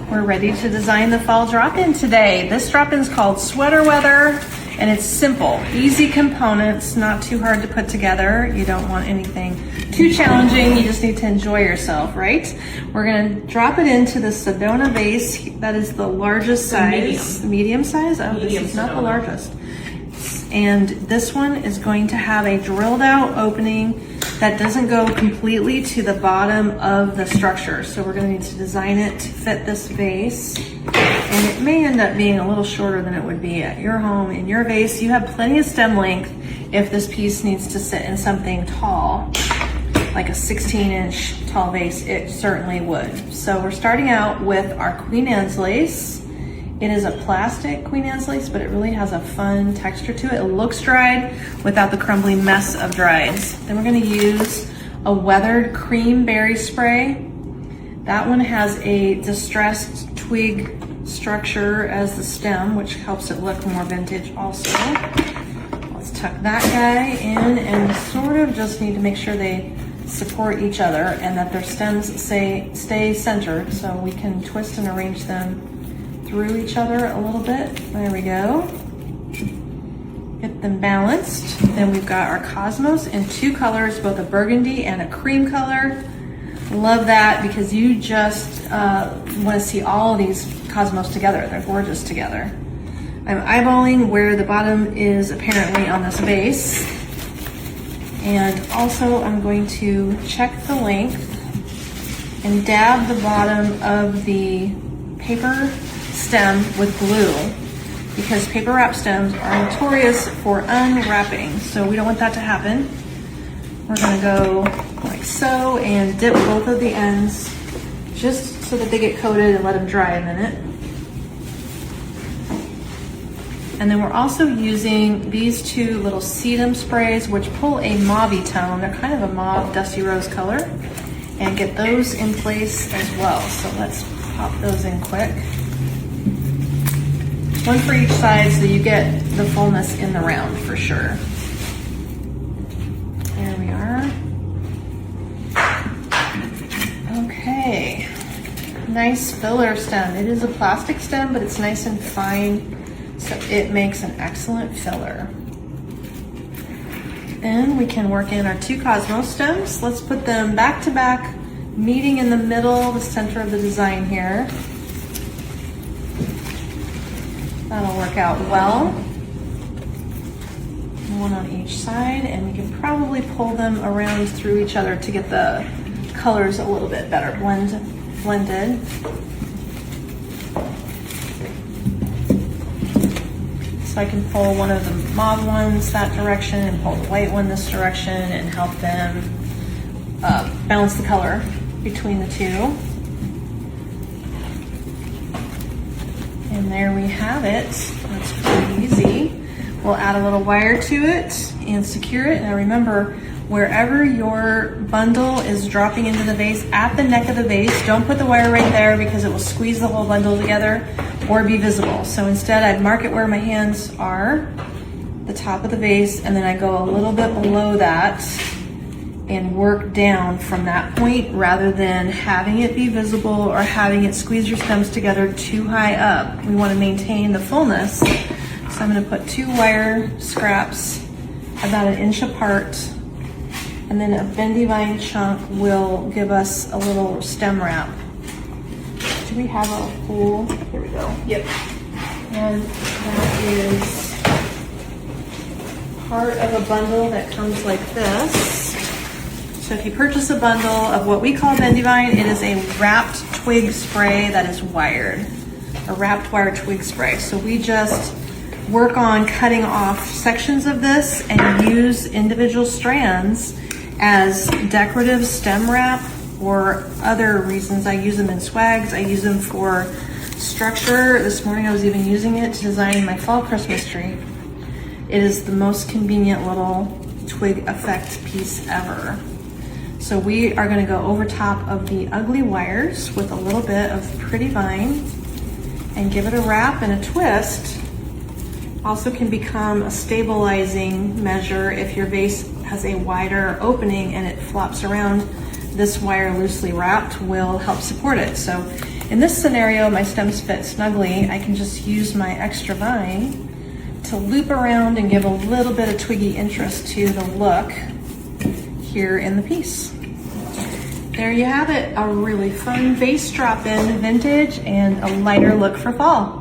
We're ready to design the fall drop-in today. This drop-in is called Sweater Weather, and it's simple, easy components, not too hard to put together. You don't want anything too challenging, you just need to enjoy yourself, right? We're gonna drop it into the Sedona vase. That is the largest size. Medium size? Oh, this is not the largest. And this one is going to have a drilled out opening that doesn't go completely to the bottom of the structure. So we're gonna need to design it to fit this vase. And it may end up being a little shorter than it would be at your home in your vase. You have plenty of stem length if this piece needs to sit in something tall, like a 16-inch tall vase, it certainly would. So we're starting out with our Queen Anne's lace. It is a plastic Queen Anne's lace, but it really has a fun texture to it. It looks dried without the crumbly mess of drieds. Then we're gonna use a weathered cream berry spray. That one has a distressed twig structure as the stem, which helps it look more vintage also. Let's tuck that guy in and sort of just need to make sure they support each other and that their stems stay centered, so we can twist and arrange them through each other a little bit. There we go. Get them balanced. Then we've got our cosmos in two colors, both a burgundy and a cream color. Love that because you just want to see all of these cosmos together. They're gorgeous together. I'm eyeballing where the bottom is apparently on this vase. And also I'm going to check the length and dab the bottom of the paper stem with glue because paper wrap stems are notorious for unwrapping, so we don't want that to happen. We're gonna go like so and dip both of the ends just so that they get coated and let them dry a minute. And then we're also using these two little sedum sprays which pull a mauve-y tone. They're kind of a mauve dusty rose color, and get those in place as well. So let's pop those in quick. One for each side so you get the fullness in the round for sure. There we are. Okay, nice filler stem. It is a plastic stem, but it's nice and fine, so it makes an excellent filler. Then we can work in our two cosmos stems. Let's put them back to back, meeting in the middle, the center of the design here. That'll work out well. One on each side, and we can probably pull them around through each other to get the colors a little bit better blended. So I can pull one of the mauve ones that direction and pull the white one this direction and help them balance the color between the two. And there we have it. That's pretty easy. We'll add a little wire to it and secure it. Now remember, wherever your bundle is dropping into the vase, at the neck of the vase, don't put the wire right there because it will squeeze the whole bundle together or be visible. So instead I'd mark it where my hands are, the top of the vase, and then I go a little bit below that and work down from that point rather than having it be visible or having it squeeze your stems together too high up. We want to maintain the fullness. So I'm going to put two wire scraps about 1 inch apart, and then a bendy vine chunk will give us a little stem wrap. Do we have a full? Here we go. Yep. And that is part of a bundle that comes like this. So if you purchase a bundle of what we call bendy vine, it is a wrapped twig spray that is wired, a wrapped wire twig spray. So we just work on cutting off sections of this and use individual strands as decorative stem wrap or other reasons. I use them in swags, I use them for structure. This morning I was even using it to design my fall Christmas tree. It is the most convenient little twig effect piece ever. So we are going to go over top of the ugly wires with a little bit of pretty vine and give it a wrap and a twist. Also can become a stabilizing measure if your vase has a wider opening and it flops around. This wire loosely wrapped will help support it. So In this scenario, my stems fit snugly. I can just use my extra vine to loop around and give a little bit of twiggy interest to the look here in the piece. There you have it, a really fun vase drop-in, vintage, and a lighter look for fall.